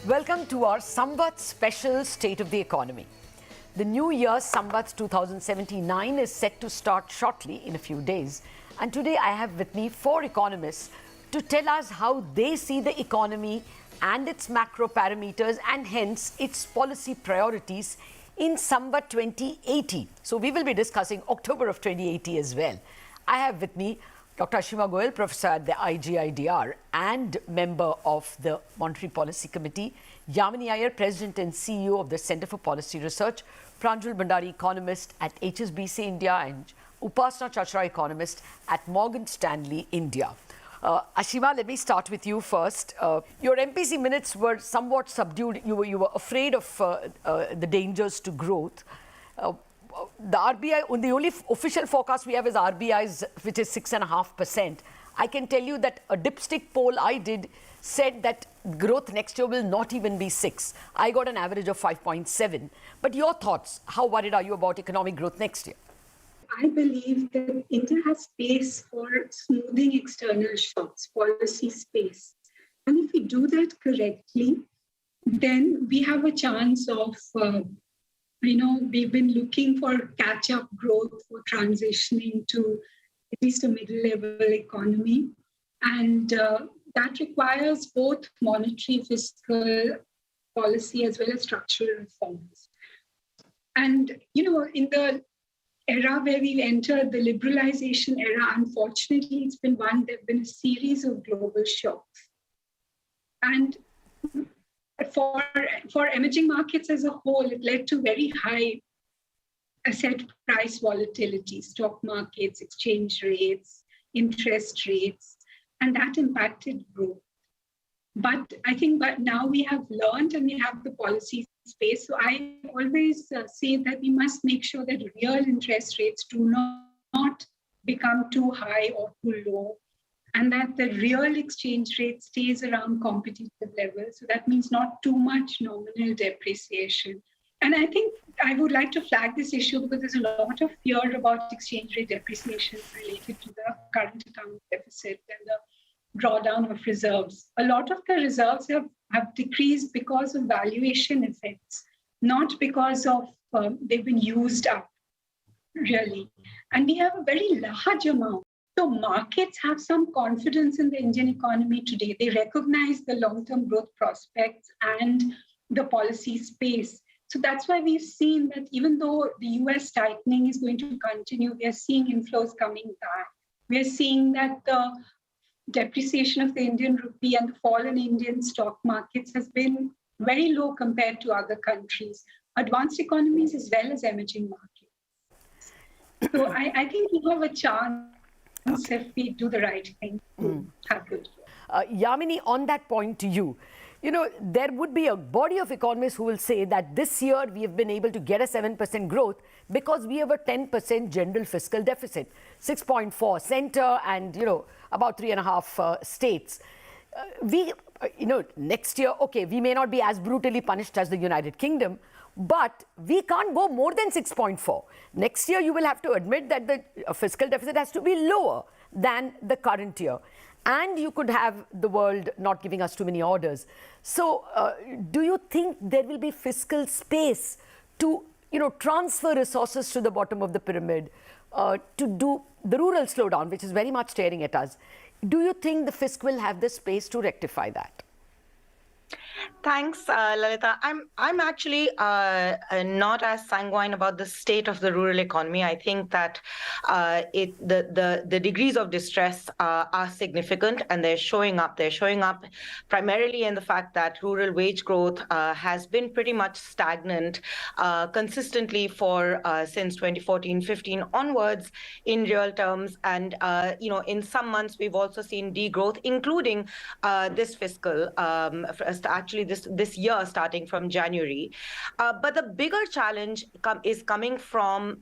Welcome to our Samvat special State of the Economy. The new year, Samvat 2079, is set to start shortly in a few days. And today I have with me 4 economists to tell us how they see the economy and its macro parameters and hence its policy priorities in Samvat 2080. So we will be discussing October of 2080 as well. I have with me Dr. Ashima Goyal, professor at the IGIDR and member of the Monetary Policy Committee, Yamini Aiyar, president and CEO of the Center for Policy Research, Pranjul Bhandari, economist at HSBC India, and Upasana Chachra, economist at Morgan Stanley, India. Ashima, let me start with you first. Your MPC minutes were somewhat subdued. You were afraid of the dangers to growth. The RBI, the only official forecast we have is RBI's, which is 6.5%. I can tell you that a dipstick poll I did said that growth next year will not even be 6. I got an average of 5.7. But your thoughts, how worried are you about economic growth next year? I believe that India has space for smoothing external shocks, policy space. And if we do that correctly, then we have a chance of we've been looking for catch-up growth for transitioning to at least a middle-level economy. And that requires both monetary, fiscal policy as well as structural reforms. And, in the era where we've entered, the liberalization era, unfortunately, it's been one, there have been a series of global shocks. And for emerging markets as a whole, it led to very high asset price volatility, stock markets, exchange rates, interest rates, and that impacted growth. But I think now we have learned and we have the policy space. So I always say that we must make sure that real interest rates do not become too high or too low, and that the real exchange rate stays around competitive levels. So that means not too much nominal depreciation. And I think I would like to flag this issue because there's a lot of fear about exchange rate depreciation related to the current account deficit and the drawdown of reserves. A lot of the reserves have decreased because of valuation effects, not because of they've been used up, really. And we have a very large amount. So markets have some confidence in the Indian economy today. They recognize the long-term growth prospects and the policy space. So that's why we've seen that even though the US tightening is going to continue, we are seeing inflows coming back. We are seeing that the depreciation of the Indian rupee and the fall in Indian stock markets has been very low compared to other countries, advanced economies as well as emerging markets. So I think we have a chance if we do the right thing to have good. Yamini, on that point to you, there would be a body of economists who will say that this year we have been able to get a 7% growth because we have a 10% general fiscal deficit, 6.4 center and, about 3.5 states. Next year, okay, we may not be as brutally punished as the United Kingdom, but we can't go more than 6.4. Next year, you will have to admit that the fiscal deficit has to be lower than the current year. And you could have the world not giving us too many orders. So do you think there will be fiscal space to, transfer resources to the bottom of the pyramid, to do the rural slowdown, which is very much staring at us? Do you think the fisc will have the space to rectify that? Thanks, Lalita. I'm actually not as sanguine about the state of the rural economy. I think that the degrees of distress are significant and they're showing up. They're showing up primarily in the fact that rural wage growth has been pretty much stagnant consistently for since 2014-15 onwards in real terms. And in some months we've also seen degrowth, including this fiscal. Actually, this year starting from January. But the bigger challenge is coming from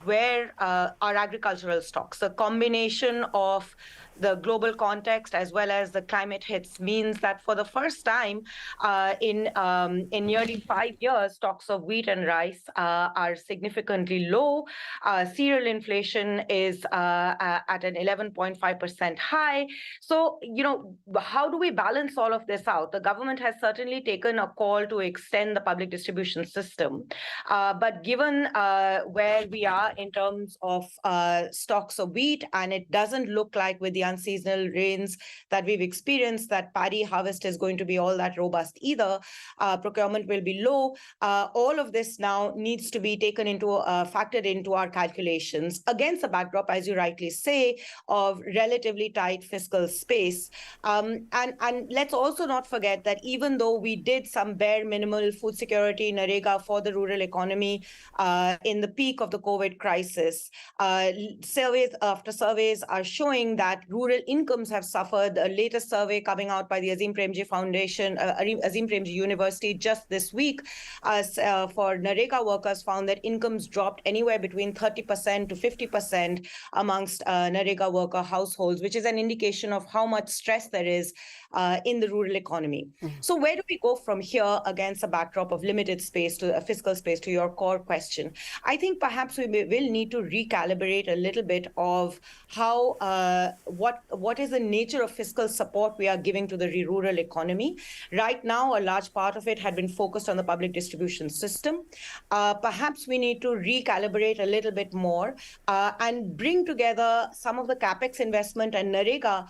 where our agricultural stocks, a combination of the global context as well as the climate hits means that for the first time in nearly 5 years, stocks of wheat and rice are significantly low. Cereal inflation is at an 11.5% high. So, how do we balance all of this out? The government has certainly taken a call to extend the public distribution system. But given where we are in terms of stocks of wheat, and it doesn't look like with the unseasonal rains that we've experienced that paddy harvest is going to be all that robust either, procurement will be low. All of this now needs to be taken into, factored into our calculations against a backdrop, as you rightly say, of relatively tight fiscal space. And let's also not forget that even though we did some bare minimal food security NREGA for the rural economy in the peak of the COVID crisis, surveys after surveys are showing that rural incomes have suffered. The latest survey coming out by the Azim Premji Foundation, Azim Premji University just this week for NREGA workers found that incomes dropped anywhere between 30% to 50% amongst NREGA worker households, which is an indication of how much stress there is in the rural economy. So where do we go from here against a backdrop of limited space to a fiscal space, to your core question? I think perhaps we will need to recalibrate a little bit of how what is the nature of fiscal support we are giving to the rural economy. Right now, a large part of it had been focused on the public distribution system. Perhaps we need to recalibrate a little bit more and bring together some of the capex investment and NREGA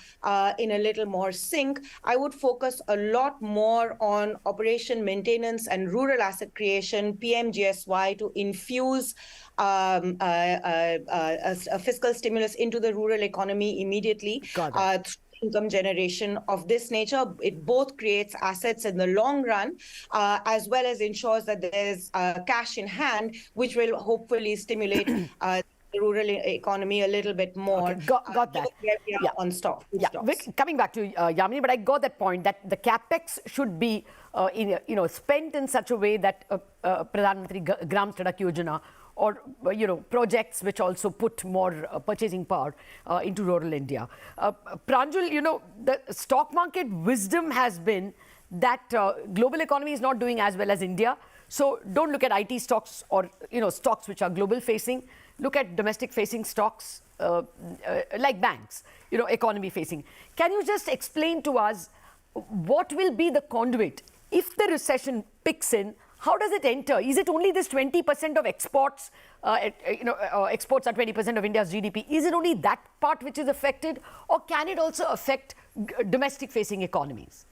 in a little more sync. I would focus a lot more on operation maintenance and rural asset creation, PMGSY, to infuse a fiscal stimulus into the rural economy immediately. Income generation of this nature. It both creates assets in the long run, as well as ensures that there's cash in hand, which will hopefully stimulate the rural economy a little bit more. Okay, got that. Where we are on stocks. Coming back to Yamini, but I got that point that the capex should be spent in such a way that Pradhan Mantri Gram Sadak Yojana or projects which also put more purchasing power into rural India. Pranjul, the stock market wisdom has been that global economy is not doing as well as India. So don't look at IT stocks or stocks which are global facing. Look at domestic facing stocks like banks, economy facing. Can you just explain to us what will be the conduit if the recession picks in? How does it enter? Is it only this 20% of exports? Exports are 20% of India's GDP. Is it only that part which is affected, or can it also affect domestic-facing economies?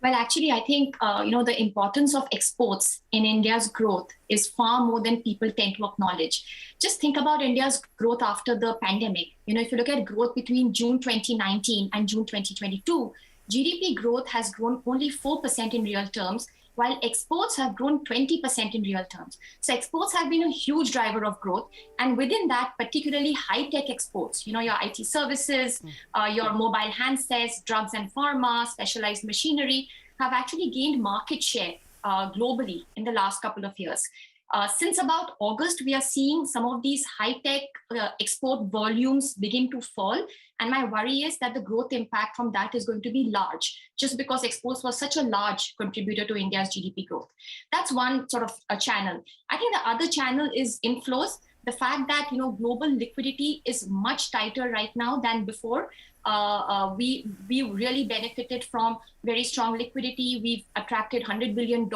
Well, actually, I think the importance of exports in India's growth is far more than people tend to acknowledge. Just think about India's growth after the pandemic. If you look at growth between June 2019 and June 2022, GDP growth has grown only 4% in real terms, while exports have grown 20% in real terms. So exports have been a huge driver of growth. And within that, particularly high-tech exports, your IT services, your mobile handsets, drugs and pharma, specialized machinery, have actually gained market share globally in the last couple of years. Since about August, we are seeing some of these high-tech export volumes begin to fall. And my worry is that the growth impact from that is going to be large, just because exports was such a large contributor to India's GDP growth. That's one sort of a channel. I think the other channel is inflows. The fact that global liquidity is much tighter right now than before. We really benefited from very strong liquidity. We've attracted $100 billion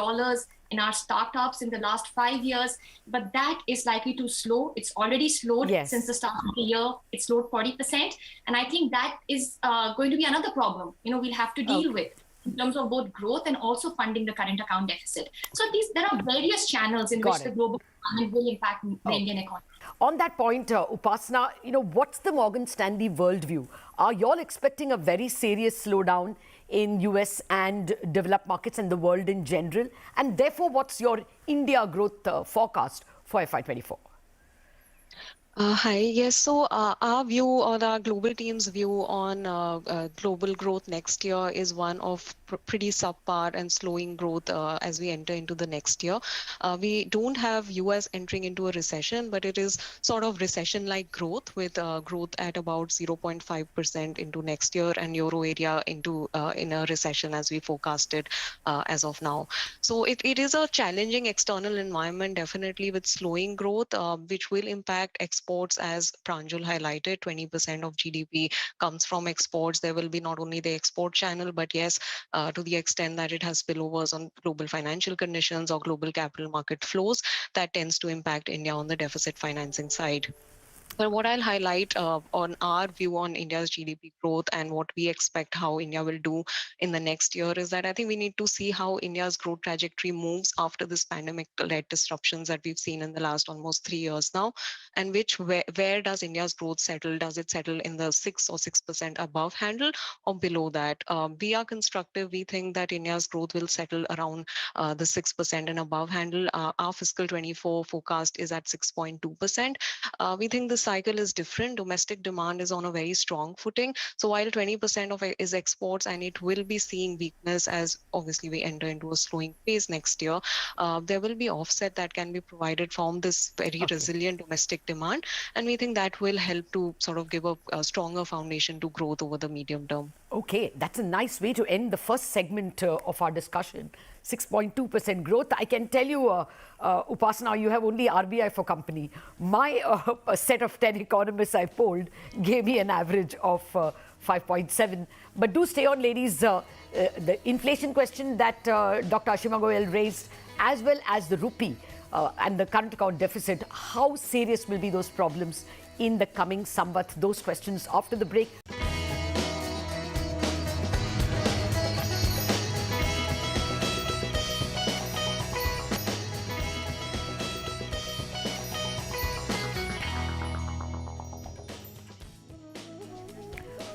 in our startups in the last 5 years, but that is likely to slow. It's already slowed since the start of the year. It slowed 40%. And I think that is going to be another problem, we'll have to deal with in terms of both growth and also funding the current account deficit. So there are various channels in which the global economy will impact the Indian economy. On that point, Upasana, what's the Morgan Stanley worldview? Are you all expecting a very serious slowdown in US and developed markets and the world in general? And therefore, what's your India growth forecast for FY24? Hi. Yes. So our view or our global team's view on global growth next year is one of pretty subpar and slowing growth as we enter into the next year. We don't have US entering into a recession, but it is sort of recession-like growth with growth at about 0.5% into next year and euro area into in a recession as we forecasted as of now. So it is a challenging external environment, definitely with slowing growth, which will impact exports, as Pranjul highlighted. 20% of GDP comes from exports. There will be not only the export channel, but yes, to the extent that it has spillovers on global financial conditions or global capital market flows, that tends to impact India on the deficit financing side. But what I'll highlight on our view on India's GDP growth and what we expect how India will do in the next year is that I think we need to see how India's growth trajectory moves after this pandemic-led disruptions that we've seen in the last almost 3 years now, and where does India's growth settle? Does it settle in the 6% above handle or below that? We are constructive. We think that India's growth will settle around the 6% and above handle. Our fiscal 24 forecast is at 6.2%. We think the cycle is different. Domestic demand is on a very strong footing. So while 20% of it is exports and it will be seeing weakness as obviously we enter into a slowing phase next year, there will be offset that can be provided from this very resilient domestic demand. And we think that will help to sort of give a stronger foundation to growth over the medium term. Okay, that's a nice way to end the first segment of our discussion. 6.2% growth. I can tell you, Upasana, you have only RBI for company. My set of 10 economists I polled gave me an average of 5.7. But do stay on, ladies. The inflation question that Dr. Ashima Goyal raised, as well as the rupee and the current account deficit, how serious will be those problems in the coming Samvat? Those questions after the break.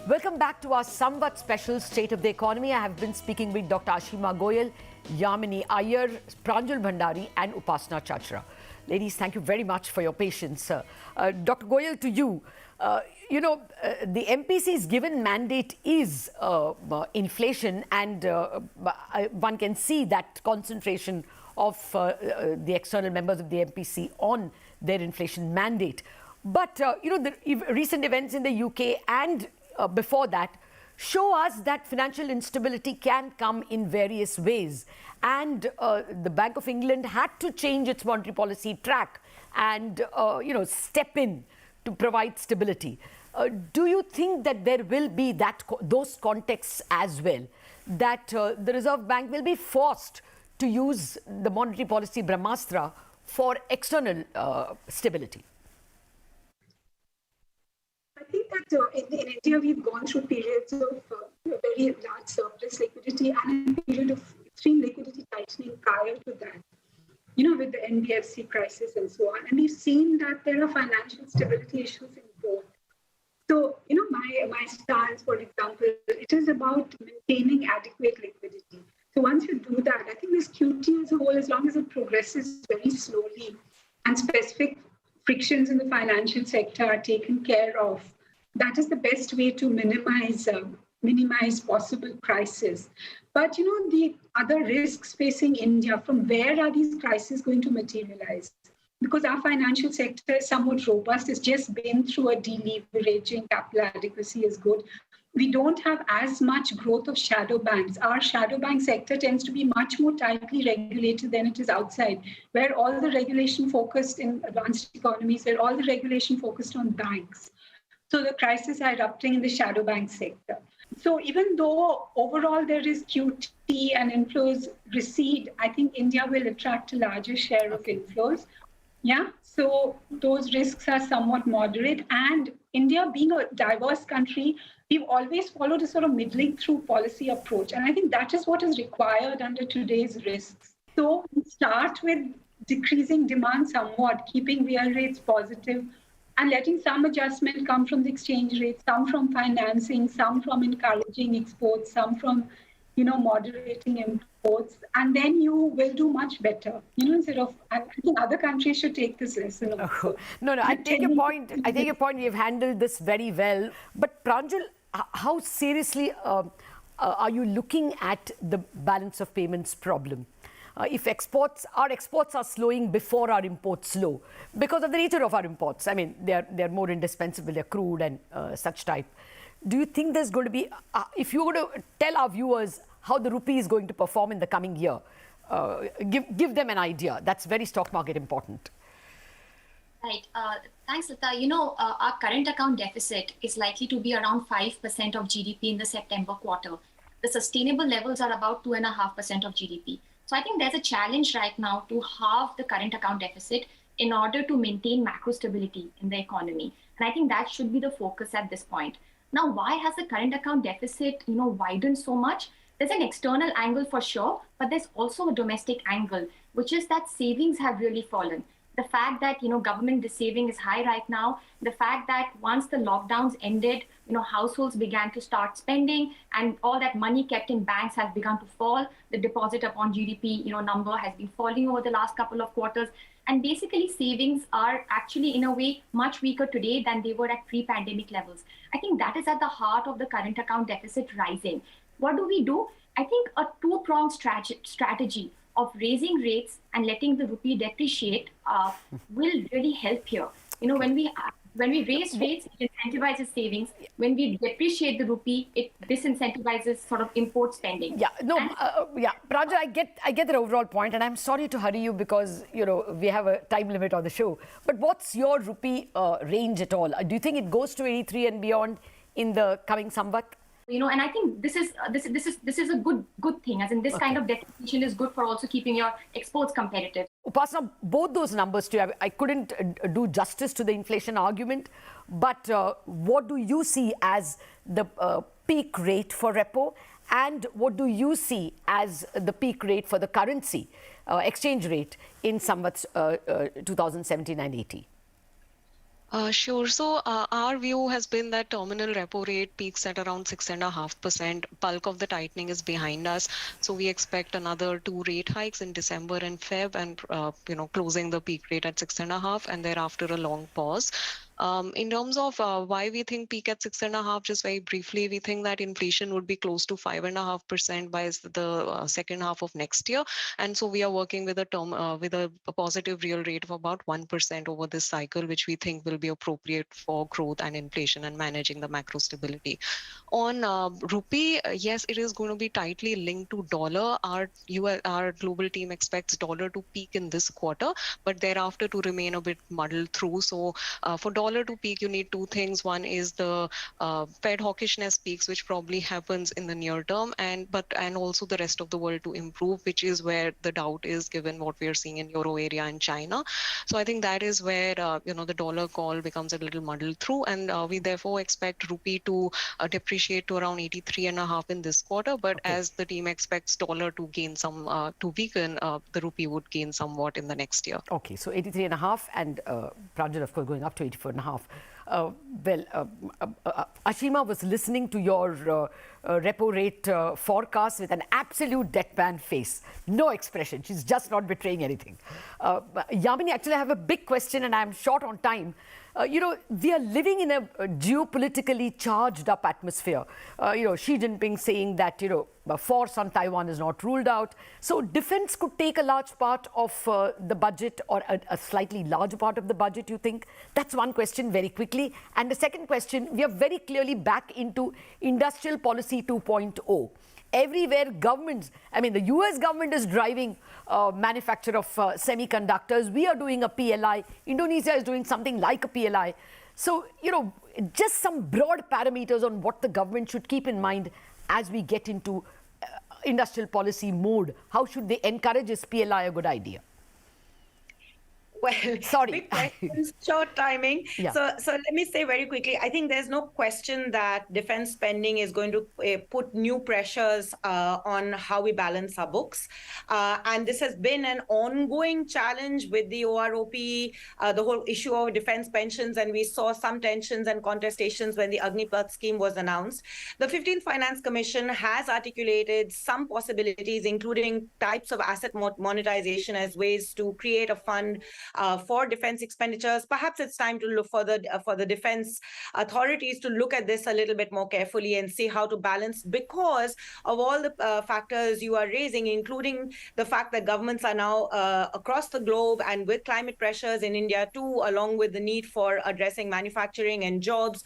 Welcome back to our Samvat special State of the Economy. I have been speaking with Dr. Ashima Goyal, Yamini Aiyar, Pranjul Bhandari and Upasana Chachra. Ladies, thank you very much for your patience. Dr. Goyal, to you, the MPC's given mandate is inflation, and one can see that concentration of the external members of the MPC on their inflation mandate. But, the recent events in the UK and before that show us that financial instability can come in various ways. And the Bank of England had to change its monetary policy track and, step in to provide stability. Do you think that there will be those contexts as well, that the Reserve Bank will be forced to use the monetary policy Brahmastra for external stability? I think that in India, we've gone through periods of very large surplus liquidity and a period of extreme liquidity tightening prior to that, with the NBFC crisis and so on. And we've seen that there are financial stability issues in both. So, my stance, for example, it is about maintaining adequate liquidity. So once you do that, I think this QT as a whole, as long as it progresses very slowly and specific frictions in the financial sector are taken care of, that is the best way to minimize possible crises. But the other risks facing India, from where are these crises going to materialize? Because our financial sector is somewhat robust, it's just been through a deleveraging, capital adequacy is good. We don't have as much growth of shadow banks. Our shadow bank sector tends to be much more tightly regulated than it is outside, where all the regulation focused in advanced economies, where all the regulation focused on banks. So the crises are erupting in the shadow bank sector. So even though overall there is QT and inflows recede, I think India will attract a larger share of inflows. Yeah, so those risks are somewhat moderate. And India being a diverse country, we've always followed a sort of middling through policy approach. And I think that is what is required under today's risks. So we start with decreasing demand somewhat, keeping real rates positive, and letting some adjustment come from the exchange rate, some from financing, some from encouraging exports, some from, moderating imports, and then you will do much better. Instead of, I think other countries should take this lesson also. No, I take your point. I take your point. You've handled this very well. But Pranjul, how seriously are you looking at the balance of payments problem? If our exports are slowing before our imports slow, because of the nature of our imports. I mean, they're more indispensable, they're crude and such type. Do you think there's going to be, if you were to tell our viewers how the rupee is going to perform in the coming year, give them an idea. That's very stock market important. Right. Thanks, Lata. Our current account deficit is likely to be around 5% of GDP in the September quarter. The sustainable levels are about 2.5% of GDP. So I think there's a challenge right now to halve the current account deficit in order to maintain macro stability in the economy. And I think that should be the focus at this point. Now, why has the current account deficit, widened so much? There's an external angle for sure, but there's also a domestic angle, which is that savings have really fallen. The fact that, government saving is high right now, the fact that once the lockdowns ended, households began to start spending and all that money kept in banks has begun to fall. The deposit upon GDP, number has been falling over the last couple of quarters. And basically savings are actually in a way much weaker today than they were at pre-pandemic levels. I think that is at the heart of the current account deficit rising. What do? I think a two-pronged strategy of raising rates and letting the rupee depreciate will really help here. When we raise rates, it incentivizes savings. When we depreciate the rupee, it disincentivizes sort of import spending. Pranjul, I get the overall point, and I'm sorry to hurry you because we have a time limit on the show. But what's your rupee range at all? Do you think it goes to 83 and beyond in the coming Samvat? And I think this is a good thing, as in this kind of depreciation is good for also keeping your exports competitive. Upasana, both those numbers too, I couldn't do justice to the inflation argument, but what do you see as the peak rate for repo, and what do you see as the peak rate for the currency exchange rate in Samvat 2017 and 18? Sure. So our view has been that terminal repo rate peaks at around 6.5%. Bulk of the tightening is behind us. So we expect another 2 rate hikes in December and Feb, and closing the peak rate at 6.5%, and thereafter a long pause. In terms of why we think peak at 6.5%, just very briefly, we think that inflation would be close to 5.5% by the second half of next year, and so we are working with a positive real rate of about 1% over this cycle, which we think will be appropriate for growth and inflation and managing the macro stability. On rupee, yes, it is going to be tightly linked to dollar. Our global team expects dollar to peak in this quarter, but thereafter to remain a bit muddled through. So for dollar to peak, you need two things. One is the Fed hawkishness peaks, which probably happens in the near term, and also the rest of the world to improve, which is where the doubt is given what we are seeing in Euro area and China. So I think that is where the dollar call becomes a little muddled through, and we therefore expect rupee to depreciate to around 83.5 in this quarter. But as the team expects dollar to gain some to weaken, the rupee would gain somewhat in the next year. Okay, so 83.5, and Pranjul, of course, going up to 84.5. Ashima was listening to your repo rate forecast with an absolute deadpan face. No expression. She's just not betraying anything. Yamini, actually, I have a big question and I'm short on time. We are living in a geopolitically charged up atmosphere. Xi Jinping saying that, force on Taiwan is not ruled out. So defense could take a large part of the budget, or a slightly larger part of the budget, you think? That's one question very quickly. And the second question, we are very clearly back into industrial policy 2.0. Everywhere governments, the US government is driving manufacture of semiconductors. We are doing a PLI. Indonesia is doing something like a PLI. So, just some broad parameters on what the government should keep in mind as we get into industrial policy mode. How should they encourage? Is PLI a good idea? Well, Sorry. big questions, short timing. Yeah. So let me say very quickly, I think there's no question that defense spending is going to put new pressures on how we balance our books. And this has been an ongoing challenge with the OROP, the whole issue of defense pensions, and we saw some tensions and contestations when the Agnipath scheme was announced. The 15th Finance Commission has articulated some possibilities, including types of asset monetization as ways to create a fund for defense expenditures. Perhaps it's time to look for the defense authorities to look at this a little bit more carefully and see how to balance, because of all the factors you are raising, including the fact that governments are now across the globe, and with climate pressures in India too, along with the need for addressing manufacturing and jobs,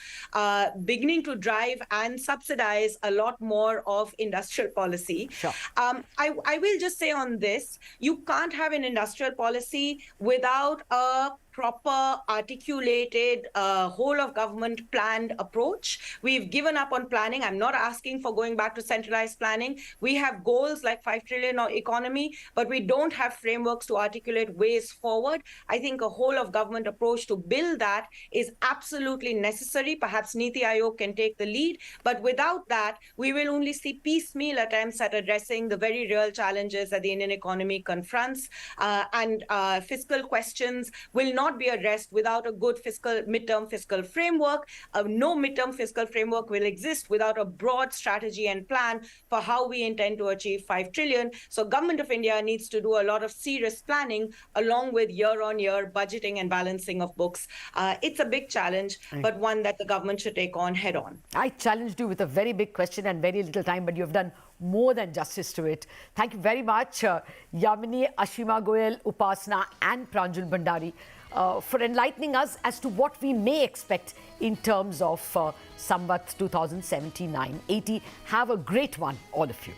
beginning to drive and subsidize a lot more of industrial policy. Sure. I will just say on this, you can't have an industrial policy without a proper, articulated, whole of government planned approach. We've given up on planning. I'm not asking for going back to centralized planning. We have goals like 5 trillion economy, but we don't have frameworks to articulate ways forward. I think a whole of government approach to build that is absolutely necessary. Perhaps Niti Aayog can take the lead, but without that, we will only see piecemeal attempts at addressing the very real challenges that the Indian economy confronts, and fiscal questions will not be addressed without a good midterm fiscal framework. No midterm fiscal framework will exist without a broad strategy and plan for how we intend to achieve 5 trillion. So Government of India needs to do a lot of serious planning along with year-on-year budgeting and balancing of books. It's a big challenge, but one that the government should take on head on. I challenged you with a very big question and very little time, but you've done more than justice to it. Thank you very much, Yamini, Ashima Goyal, Upasana and Pranjul Bhandari, for enlightening us as to what we may expect in terms of Samvat 2079-80. Have a great one, all of you.